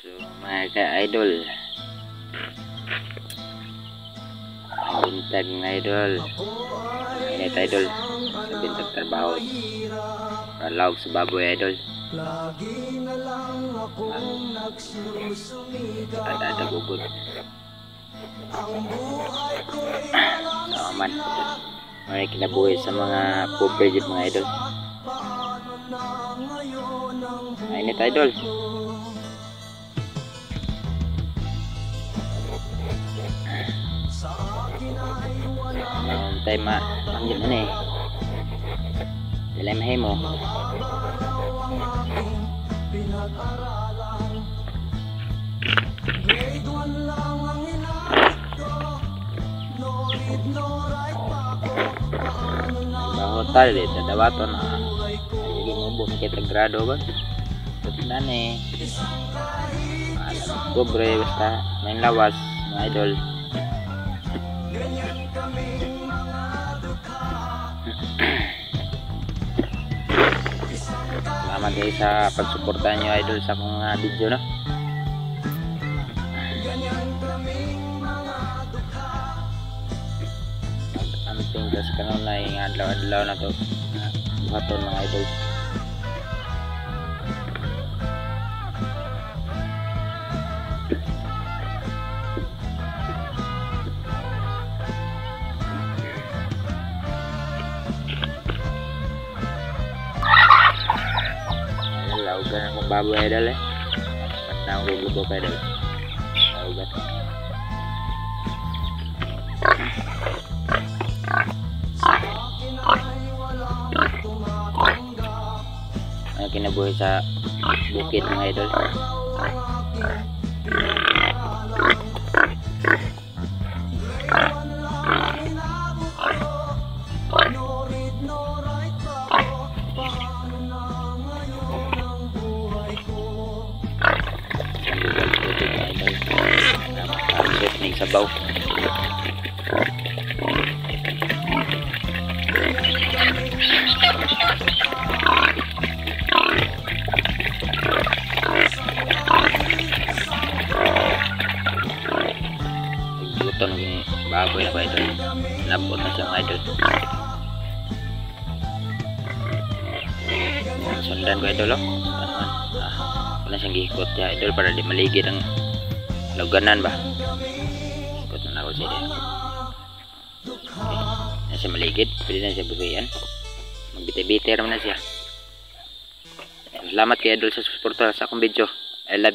So mga ka-idol, bintag mga idol, init idol, sa bintag trabaho, palawag sa baboy idol. Ada gugod. So man, may kinabuhi sa mga pobre dito mga idol. Init idol. Tayo manggil na eh. Dala mahay mo. Hotel dito dawato na. Lagi mo bum kita grado ba? Tanda eh. Pobre basta main lawas mga idol. Salamat guys sa pagsuportahan nyo idol sa akong video no. Amping kas kanon na yung adlaw-adlaw na to buhaton mga idol. Laugan akong baboy idol eh. Pat na akong gugubok idol. Laugan. Ay kinabuhi sa bukid mga idol. Sabaw. Buton ng baboy na ba idol? Napot na siyang idol. Sundan ko idol oh. Wala siyang gihikot ya idol para di maligid ang luganan ba? Ikot na ako siya din. Okay. Na siya maligid. Pwede na siya buhayan. Magbite-bite naman na siya. Salamat kay idol sa suporta sa akong video. I love you.